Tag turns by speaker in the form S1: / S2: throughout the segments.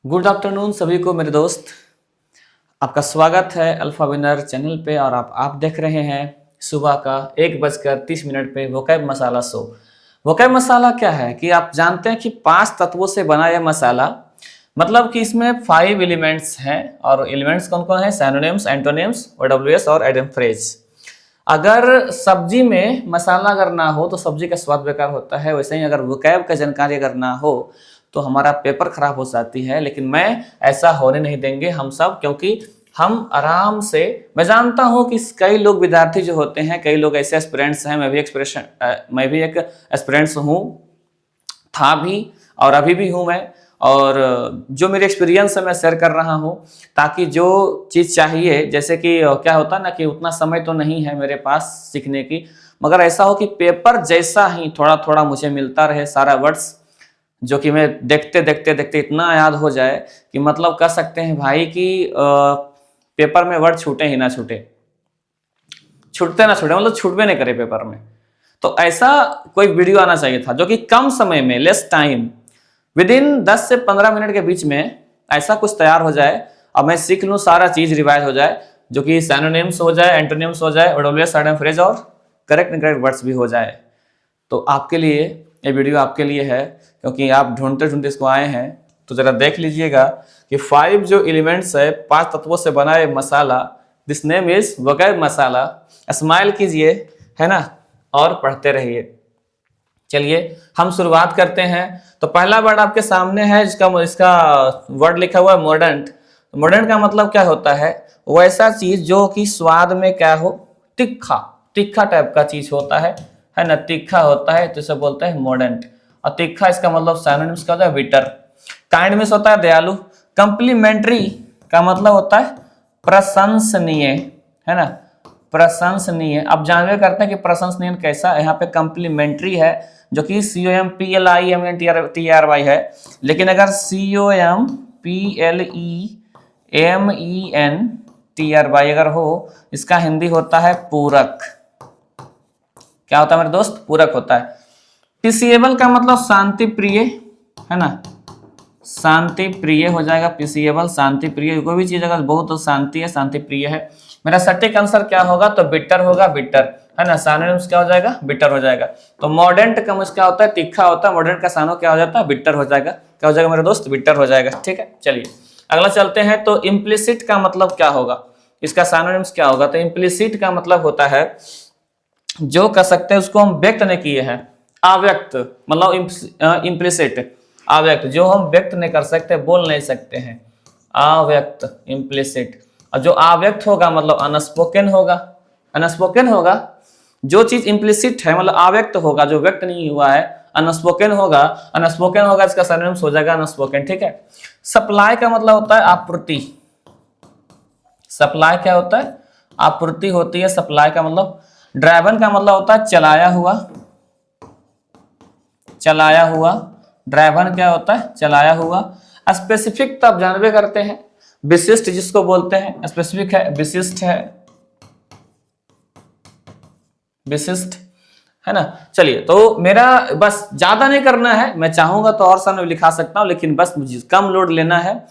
S1: Good afternoon सभी को मेरे दोस्त। आपका स्वागत है अल्फा विनर चैनल पे और आप देख रहे हैं सुबह का 1:30 पे वोकैब मसाला शो। वोकैब मसाला क्या है कि आप जानते हैं कि 5 तत्वों से बना यह मसाला, मतलब कि इसमें 5 एलिमेंट्स हैं और एलिमेंट्स कौन कौन है? सिनोनिम्स, एंटोनिम्स, OWS और एडम फ्रेज। अगर सब्जी में मसाला अगर ना हो तो सब्जी का स्वाद बेकार होता है, वैसे ही अगर वोकैब का जानकारी अगर ना हो तो हमारा पेपर खराब हो जाती है। लेकिन मैं ऐसा होने नहीं देंगे हम सब, क्योंकि हम आराम से, मैं जानता हूं कि कई लोग विद्यार्थी जो होते हैं, कई लोग ऐसे एस्पिरेंट्स हैं, मैं भी एक एस्पिरेंट्स हूँ, था भी और अभी भी हूँ मैं। और जो मेरे एक्सपीरियंस है मैं शेयर कर रहा हूँ, ताकि जो चीज़ चाहिए, जैसे कि क्या होता है ना कि उतना समय तो नहीं है मेरे पास सीखने की, मगर ऐसा हो कि पेपर जैसा ही थोड़ा थोड़ा मुझे मिलता रहे सारा वर्ड्स, जो कि मैं देखते देखते देखते इतना याद हो जाए कि मतलब कह सकते हैं भाई कि पेपर में वर्ड छूटे ही ना छूटे, छूटते ना छूटे, मतलब छूटवे नहीं करे पेपर में। तो ऐसा कोई वीडियो आना चाहिए था जो कि कम समय में, लेस टाइम, विद इन 10 से 15 मिनट के बीच में ऐसा कुछ तैयार हो जाए और मैं सीख लूँ, सारा चीज रिवाइज हो जाए, जो कि सिनोनिम्स हो जाए, एंटोनिम्स हो जाए, OWS एडम फ्रेज और करेक्ट इनकरेक्ट वर्ड्स भी हो जाए। तो आपके लिए ये वीडियो आपके लिए है, क्योंकि आप ढूंढते ढूंढते इसको आए हैं। तो जरा देख लीजिएगा कि 5 जो एलिमेंट्स है, 5 तत्वों से बना है masala, this name is vocab masala. Smile कीजिए, है ना, और पढ़ते रहिए। चलिए हम शुरुआत करते हैं। तो पहला वर्ड आपके सामने है, इसका वर्ड लिखा हुआ है मॉडर्न। मॉडर्न का मतलब क्या होता है? वैसा चीज जो कि स्वाद में क्या हो, तीखा, तीखा टाइप का चीज होता है ना, तीखा होता है तो इसे बोलते हैं मॉडर्न। और तीखा इसका मतलब सिनोनिम्स का होता है बिटर। काइंड मीन्स होता है दयालु। कंप्लीमेंट्री का मतलब होता है प्रशंसनीय, है ना, प्रशंसनीय। अब जानवे करते हैं कि प्रशंसनीय कैसा, यहाँ पे कंप्लीमेंट्री है जो कि COMPLIMENTRY है, लेकिन अगर COMPLEMENTRY अगर हो, इसका हिंदी होता है पूरक। क्या होता है मेरे दोस्त? पूरक होता है। पीसीएबल का मतलब शांति प्रिय, है ना, शांति प्रिय हो जाएगा। पीसीएबल शांति प्रिय, कोई भी चीज अगर बहुत शांति है, शांति प्रिय है। मेरा सटीक आंसर क्या होगा? तो बिटर होगा, बिटर, है ना। सिनोनिम्स क्या हो जाएगा? बिटर हो जाएगा। तो मॉडर्न का क्या होता है? तीखा होता है। मॉडर्न का सानो क्या हो जाता है? बिटर हो जाएगा। क्या हो जाएगा मेरे दोस्त? बिटर हो जाएगा। ठीक है, चलिए अगला चलते हैं। तो इम्प्लिसिट का मतलब क्या होगा? इसका सिनोनिम्स क्या होगा? तो इम्प्लिसिट का मतलब होता है जो कह सकते हैं उसको हम व्यक्त नहीं किए हैं, अव्यक्त, मतलब इम्प्लिसिट, अव्यक्त, जो हम व्यक्त नहीं कर सकते, बोल नहीं सकते हैं, अव्यक्त, इम्प्लिसिट। और जो अव्यक्त होगा मतलब अनस्पोकन होगा, अनस्पोकन होगा। जो चीज इम्प्लिसिट है मतलब अव्यक्त होगा, जो व्यक्त नहीं हुआ है, अनस्पोकन होगा, अनस्पोकन होगा, इसका सिनोनिम्स हो जाएगा अनस्पोकन। ठीक है। सप्लाई का मतलब होता है आपूर्ति। सप्लाई क्या होता है? आपूर्ति होती है सप्लाई का मतलब। ड्राइवन का मतलब होता है चलाया हुआ, चलाया हुआ। ड्राइवन क्या होता है? चलाया हुआ। स्पेसिफिक तो आप जानबे करते हैं, विशिष्ट जिसको बोलते हैं, स्पेसिफिक है, विशिष्ट है, विशिष्ट, है ना। चलिए, तो मेरा बस ज्यादा नहीं करना है, मैं चाहूंगा तो और सामने लिखा सकता हूं, लेकिन बस मुझे कम लोड लेना है,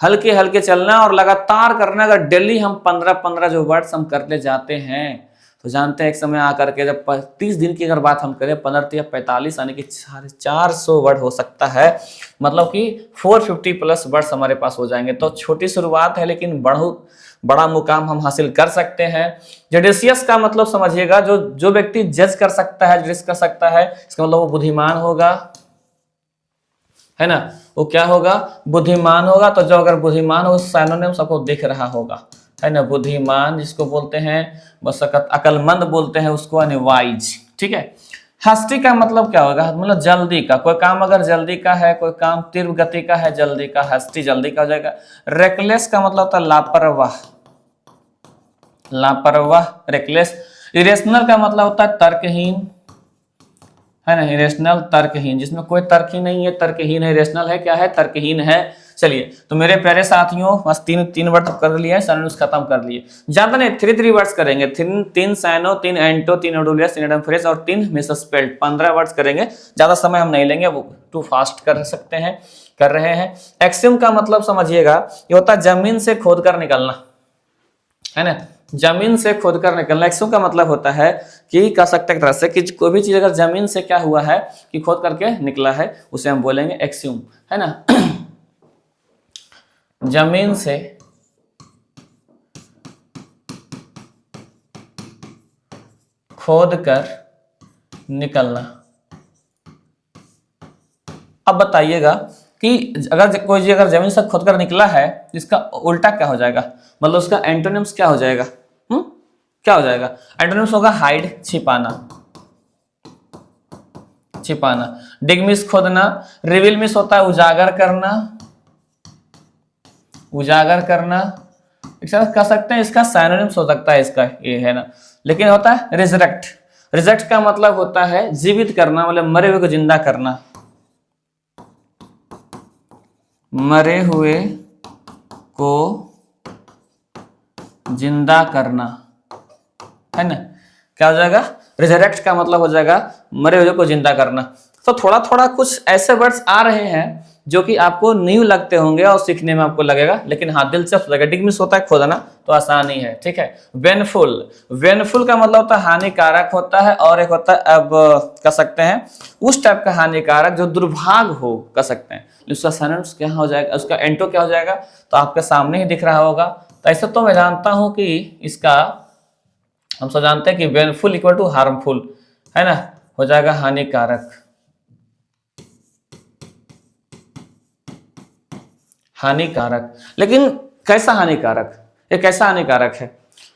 S1: हल्के हल्के चलना और लगातार करना। अगर डेली हम 15-15 जो वर्ड्स हम करते जाते हैं तो जानते हैं एक समय आकर के जब 30 दिन की अगर बात हम करें, 15 या 45 यानी कि 450 वर्ड हो सकता है, मतलब कि 450 प्लस वर्ड्स हमारे पास हो जाएंगे। तो छोटी शुरुआत है लेकिन बहुत बड़ा मुकाम हम हासिल कर सकते हैं। जडिशियस का मतलब समझिएगा, जो व्यक्ति जज कर सकता है, जज कर सकता है, इसका मतलब वो बुद्धिमान होगा, है ना। वो क्या होगा? बुद्धिमान होगा। तो जो अगर बुद्धिमान हो, सिनोनिम्स आपको दिख रहा होगा, है ना। बुद्धिमान जिसको बोलते हैं, बस अकलमंद बोलते हैं उसको, वाइज। ठीक है। हस्ती का मतलब क्या होगा? मतलब जल्दी का, कोई काम अगर जल्दी का है, कोई काम तीव्र गति का है, जल्दी का, हस्ती जल्दी का हो जाएगा। रेकलेस का मतलब होता है लापरवाह, लापरवाह, रेकलेस। इरेशनल का मतलब होता है तर्कहीन, है ना, इरेशनल, तर्कहीन, जिसमें कोई तर्क ही नहीं है, तर्कहीन है। इरेशनल है, क्या है? तर्कहीन है। चलिए, तो मेरे प्यारे साथियों, बस तीन वर्ड कर लिए, सिनोनिम्स खत्म कर लिए। ज्यादा नहीं, 3 वर्ड्स करेंगे। 3 साइनो, 3 एंटो, 3 OWS, 3 एडम फ्रेज और 3 मिसस्पेल्ड, 15 वर्ड्स करेंगे। ज्यादा समय हम नहीं लेंगे, वो टू फास्ट कर सकते हैं, कर रहे हैं। एक्सियम का मतलब समझिएगा, ये होता है जमीन से खोद कर निकलना, है ना, जमीन से खोद कर निकलना। एक्सियम का मतलब होता है कि कह सकते हैं एक तरह से कि कोई भी चीज अगर जमीन से क्या हुआ है कि खोद करके निकला है, उसे हम बोलेंगे एक्सियम, है ना। जमीन से खोद कर निकलना। अब बताइएगा कि अगर कोई अगर जमीन से खोद कर निकला है, इसका उल्टा क्या हो जाएगा, मतलब उसका एंटोनिम्स क्या हो जाएगा? क्या हो जाएगा? एंटोनिम्स होगा हाइड, छिपाना, छिपाना। डिग मिस खोदना, रिवील मिस होता है उजागर करना, उजागर करना। कह सकते हैं इसका साइनोनिम्स हो सकता है इसका, ये है ना, लेकिन होता है रिजरेक्ट। रिजेक्ट का मतलब होता है जीवित करना, मतलब मरे हुए को जिंदा करना, मरे हुए को जिंदा करना, है ना। क्या हो जाएगा? रिजरेक्ट का मतलब हो जाएगा मरे हुए को जिंदा करना। तो थोड़ा थोड़ा कुछ ऐसे वर्ड्स आ रहे हैं जो कि आपको न्यू लगते होंगे और सीखने में आपको लगेगा, लेकिन हाँ दिलचस्प लगेगा। डिग मिस होता है खोदना, तो आसान ही है, ठीक है। वेनफुल, वेनफुल का मतलब होता है हानिकारक होता है, और एक होता है अब कह सकते हैं उस टाइप का हानिकारक जो दुर्भाग हो, कह सकते हैं। उसका सिनोनिम्स क्या हो जाएगा, उसका एंटो क्या हो जाएगा, तो आपके सामने ही दिख रहा होगा। तो ऐसे तो मैं जानता हूं कि इसका हम सब जानते हैं कि वेनफुल इक्वल टू हार्मफुल, है ना, हो जाएगा हानिकारक, हानिकारक। लेकिन कैसा हानिकारक, ये कैसा हानिकारक है?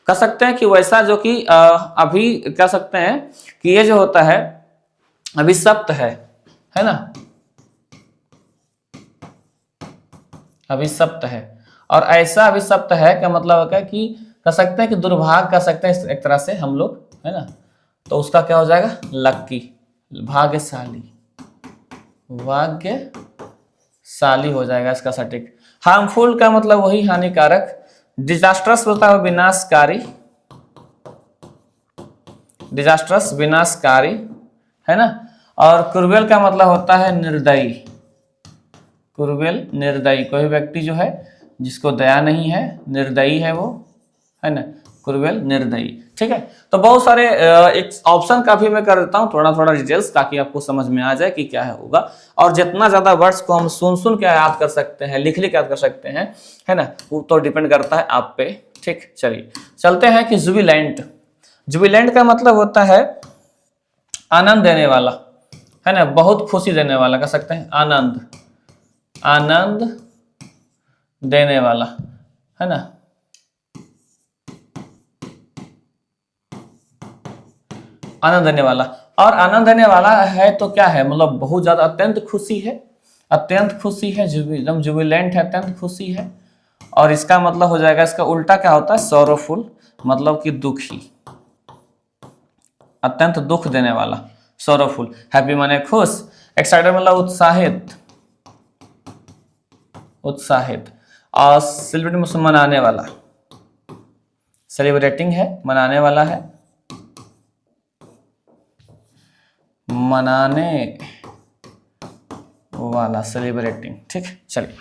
S1: कह सकते हैं कि वैसा जो कि अभी कह सकते हैं कि ये जो होता है अभिशप्त है ना, अभिशप्त है। और ऐसा अभिशप्त है का मतलब होगा कि कह सकते हैं कि दुर्भाग्य कह सकते हैं एक तरह से हम लोग, है ना। तो उसका क्या हो जाएगा? लक्की, भाग्यशाली, भाग्यशाली हो जाएगा इसका सटीक। हार्मफुल का मतलब वही हानिकारक। डिजास्ट्रस होता है विनाशकारी, डिजास्ट्रस विनाशकारी, है ना। और क्रूएल का मतलब होता है निर्दयी, क्रूएल निर्दयी, कोई व्यक्ति जो है जिसको दया नहीं है, निर्दयी है वो, है ना, क्रूएल निर्दयी, ठीक है। तो बहुत सारे एक ऑप्शन का भी मैं कर देता हूँ थोड़ा थोड़ा डिटेल्स, ताकि आपको समझ में आ जाए कि क्या है होगा। और जितना ज्यादा वर्ड्स को हम सुन सुन के याद कर सकते हैं, लिख लिख याद कर सकते हैं, है ना, वो तो डिपेंड करता है आप पे, ठीक। चलिए चलते हैं कि जुबिलेंट। जुबिलेंट का मतलब होता है आनंद देने वाला, है ना, बहुत खुशी देने वाला, कह सकते हैं आनंद, आनंद देने वाला, है ना, आनंद देने वाला। और आनंद देने वाला है तो क्या है, मतलब बहुत ज्यादा अत्यंत खुशी है, अत्यंत खुशी है, एकदम जुबिलेंट है, अत्यंत खुशी है। और इसका मतलब हो जाएगा, इसका उल्टा क्या होता है? सॉरोफुल, मतलब कि दुखी, अत्यंत दुख देने वाला, सॉरोफुल। हैप्पी माने खुश, एक्साइटेड मतलब उत्साहित, उत्साहित। और सेलिब्रेटिंग मनाने वाला, सेलिब्रेटिंग है, मनाने वाला है, मनाने वाला, सेलिब्रेटिंग, ठीक। चलिए,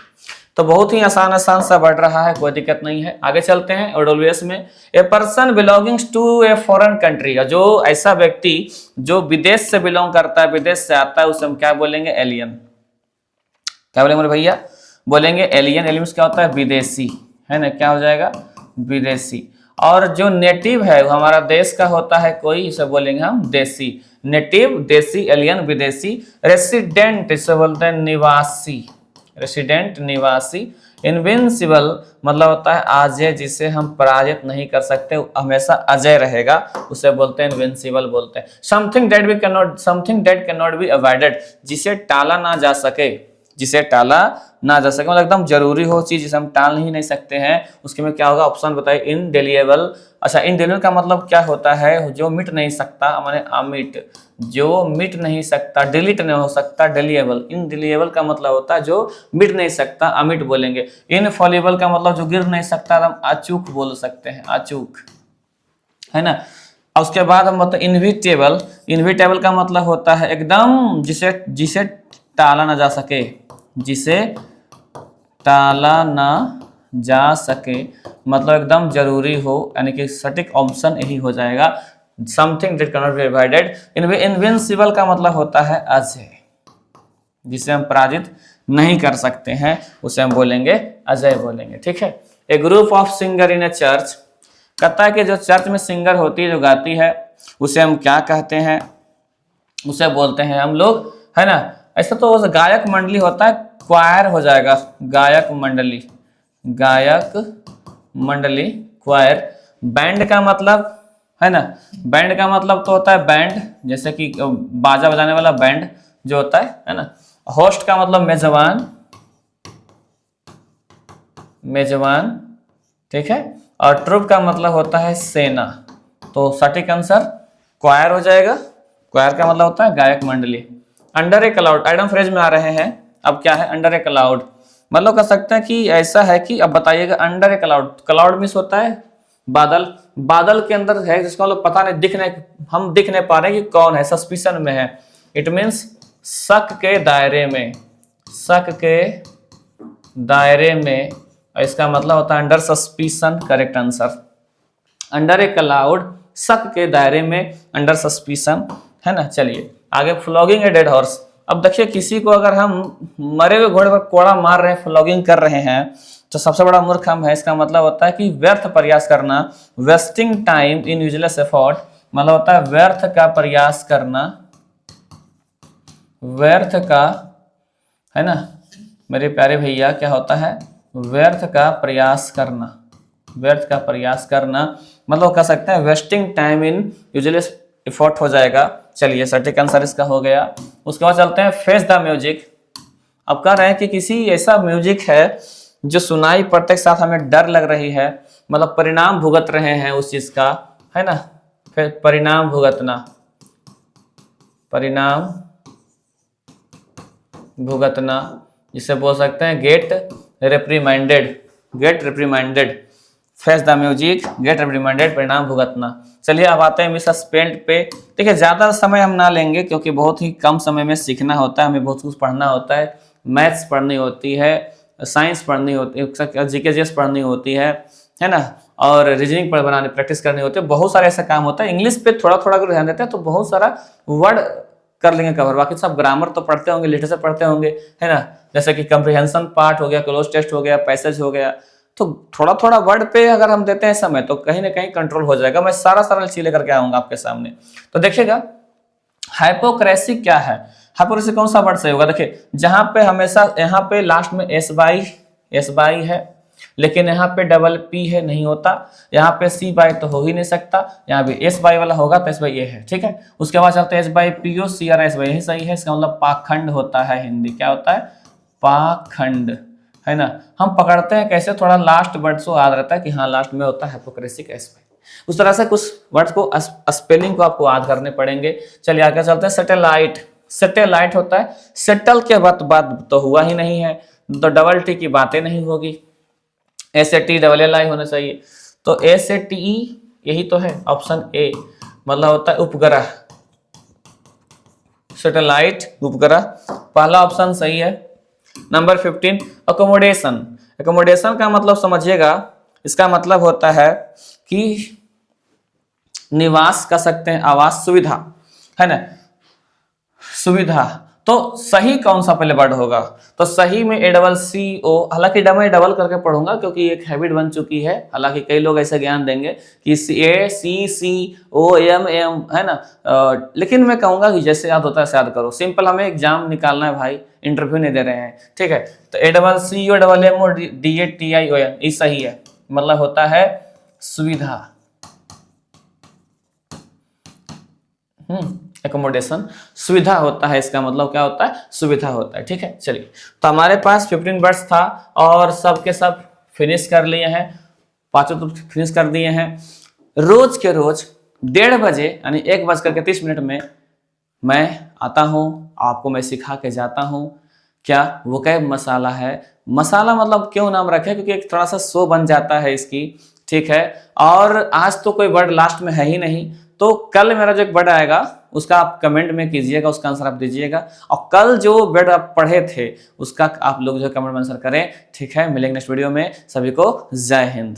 S1: तो बहुत ही आसान आसान सा बढ़ रहा है, कोई दिक्कत नहीं है। आगे चलते हैं ओडब्ल्यूएस में। A person belongings to a foreign country, जो ऐसा व्यक्ति जो विदेश से बिलोंग करता है, विदेश से आता है, उसे हम क्या बोलेंगे? एलियन। क्या बोलेंगे मेरे भैया? बोलेंगे एलियन। एलियन क्या होता है? विदेशी, है ना, क्या हो जाएगा? विदेशी। और जो नेटिव है वो हमारा देश का होता है कोई, इसे बोलेंगे हम देसी। नेटिव, देसी, एलियन, विदेशी। रेसिडेंट इसे बोलते हैं निवासी, रेसिडेंट, निवासी। इनविंसिबल मतलब होता है अजय, जिसे हम पराजित नहीं कर सकते, हमेशा अजय रहेगा, उसे बोलते हैं इनविंसिबल बोलते हैं। Something that we can not, something that can not be avoided, जिसे टाला ना जा सके, जिसे टाला ना जा सके, मतलब एकदम जरूरी हो चीज जिसे हम टाल नहीं सकते हैं, उसके में क्या होगा? ऑप्शन बताइए, इनडेलिएबल। अच्छा, इनडेलिएबल का मतलब क्या होता है? जो मिट नहीं सकता, माने अमिट, जो मिट नहीं सकता, डिलीट नहीं हो सकता, डेलिएबल। इनडेलिएबल का मतलब होता है जो मिट नहीं सकता, अमिट बोलेंगे। इनफॉलिबल का मतलब जो गिर नहीं सकता, हम अचूक बोल सकते हैं, अचूक, है ना। और उसके बाद हम बताते इनविटेबल। इनविटेबल का मतलब होता है एकदम जिसे जिसे टाला ना जा सके, जिसे टाला ना जा सके, मतलब एकदम जरूरी हो, यानी कि सटीक ऑप्शन यही हो जाएगा, something that can not B divided. Invincible का मतलब होता है अजय, जिसे हम पराजित नहीं कर सकते हैं उसे हम बोलेंगे अजय बोलेंगे, ठीक है। A group of singer in a church, कहता है कि जो चर्च में सिंगर होती है, जो गाती है, उसे हम क्या कहते हैं, उसे बोलते हैं हम लोग, है ना। ऐसा तो गायक मंडली होता है, क्वायर हो जाएगा, गायक मंडली, गायक मंडली क्वायर। बैंड का मतलब, है ना, बैंड का मतलब तो होता है बैंड, जैसे कि बाजा बजाने वाला बैंड जो होता है ना। होस्ट का मतलब मेजबान, मेजबान, ठीक है। और ट्रुप का मतलब होता है सेना, तो सटीक आंसर क्वायर हो जाएगा। क्वायर का मतलब होता है गायक मंडली। अंडर ए क्लाउड, आइटम फ्रेज में आ रहे हैं। अब क्या है अंडर ए क्लाउड, मतलब कह सकते हैं कि ऐसा है कि, अब बताइएगा अंडर ए क्लाउड, क्लाउड मीन्स होता है बादल, बादल के अंदर है जिसका मतलब पता नहीं, हम दिख नहीं पा रहे कि कौन है, सस्पिशन में है। इट मीन्स शक के दायरे में, शक के दायरे में, इसका मतलब होता है under suspicion, correct answer. Under ए क्लाउड, शक के दायरे में, अंडर सस्पिशन, है ना। चलिए आगे, फ्लॉगिंग ए डेड हॉर्स। अब देखिए किसी को अगर हम मरे हुए घोड़े पर कोड़ा मार रहे हैं, फ्लॉगिंग कर रहे हैं, तो सबसे बड़ा मूर्ख हम है। इसका मतलब होता है कि व्यर्थ प्रयास करना, wasting time in useless effort, मतलब होता है व्यर्थ का प्रयास करना, व्यर्थ का, है ना मेरे प्यारे भैया, क्या होता है व्यर्थ का प्रयास करना, व्यर्थ का प्रयास करना, मतलब कह सकते हैं wasting time in useless effort हो जाएगा। चलिए सटीक आंसर इसका हो गया। उसके बाद चलते हैं फेस द म्यूजिक। अब कह रहे हैं कि किसी ऐसा म्यूजिक है जो सुनाई पड़ते के साथ हमें डर लग रही है, मतलब परिणाम भुगत रहे हैं उस चीज का, है ना। फिर परिणाम भुगतना, परिणाम भुगतना, जिसे बोल सकते हैं get reprimanded, get reprimanded. Face the music, get reprimanded, परिणाम भुगतना। चलिए अब आते हैं मिस स्पेंट पे। देखिए ज्यादा समय हम ना लेंगे क्योंकि बहुत ही कम समय में सीखना होता है, हमें बहुत कुछ पढ़ना होता है, मैथ्स पढ़नी होती है, साइंस पढ़नी होती है, जीके जीएस पढ़नी होती है ना, और रीजनिंग पर बनाने प्रैक्टिस करनी होती है, बहुत सारे ऐसा काम होता है। इंग्लिश पे थोड़ा थोड़ा अगर ध्यान देते हैं तो बहुत सारा वर्ड कर लेंगे कवर, बाकी सब ग्रामर तो पढ़ते होंगे, लिटरेचर पढ़ते होंगे, है ना, जैसे कि कंप्रिहेंशन पार्ट हो गया, क्लोज टेस्ट हो गया, पैसेज हो गया, तो थोड़ा थोड़ा वर्ड पे अगर हम देते हैं समय तो कहीं ना कहीं कंट्रोल हो जाएगा। मैं सारा सरल चीज लेकर के आऊंगा आपके सामने। तो देखिएगा हाइपोक्रेसी क्या है, हाइपोक्रेसी कौन सा वर्ड सही होगा। देखिए जहां पे हमेशा यहाँ पे लास्ट में एस बाई है, लेकिन यहाँ पे डबल पी है, नहीं होता। यहाँ पे सी बाई तो हो ही नहीं सकता, यहाँ भी एस बाई वाला होगा तो एस बाई ए है, ठीक है। उसके बाद चलते हैं S Y P O C R S Y, यही सही है। इसका मतलब पाखंड होता है, हिंदी क्या होता है पाखंड, है ना। हम पकड़ते हैं कैसे, थोड़ा लास्ट वर्ड से याद रहता है कि हाँ लास्ट में होता है हिपोक्रेसी का एस बाई। उस तरह से कुछ वर्ड्स को स्पेलिंग को आपको याद करने पड़ेंगे। चलिए आगे चलते हैं। सैटेलाइट, सैटेलाइट होता है, सेटल के बात तो हुआ ही नहीं है, तो डबल टी की बातें नहीं होगी, S A T double L I होना चाहिए, तो एस ए टी ई यही तो है ऑप्शन ए, मतलब होता है उपग्रह, सैटेलाइट उपग्रह, पहला ऑप्शन सही है। Number 15 accommodation. अकोमोडेशन का मतलब समझिएगा, इसका मतलब होता है कि निवास कर सकते हैं, आवास, सुविधा, है ना, सुविधा। तो सही कौन सा पहले वर्ड होगा, तो सही में ए डबल सी ओ, हालांकि मैं डबल करके पढ़ूंगा क्योंकि एक हैबिट बन चुकी है, हालांकि कई लोग ऐसा ज्ञान देंगे कि ए सी सी ओ एम एम, है ना, लेकिन मैं कहूंगा कि जैसे याद होता है याद करो, सिंपल, हमें एग्जाम निकालना है भाई, इंटरव्यू नहीं दे रहे हैं, ठीक है। तो A double C O double M O D A T I O N, ये सही है, मतलब होता है सुविधा, एकोमोडेशन सुविधा होता है, इसका मतलब क्या होता है सुविधा होता है, ठीक है। चलिए तो हमारे पास 15 वर्ड्स था और सब के सब फिनिश कर लिए हैं, पांचों तो फिनिश कर दिए हैं। रोज के रोज 1:30 बजे यानी 1:30 में मैं आता हूँ, आपको मैं सिखा के जाता हूँ। क्या वोकैब मसाला है, मसाला मतलब क्यों नाम रखे, क्योंकि एक थोड़ा सा शो बन जाता है इसकी, ठीक है। और आज तो कोई वर्ड लास्ट में है ही नहीं, तो कल मेरा जो एक वर्ड आएगा उसका आप कमेंट में कीजिएगा, उसका आंसर आप दीजिएगा। और कल जो वर्ड आप पढ़े थे उसका आप लोग जो कमेंट में आंसर करें। ठीक है, मिलेंगे नेक्स्ट वीडियो में। सभी को जय हिंद।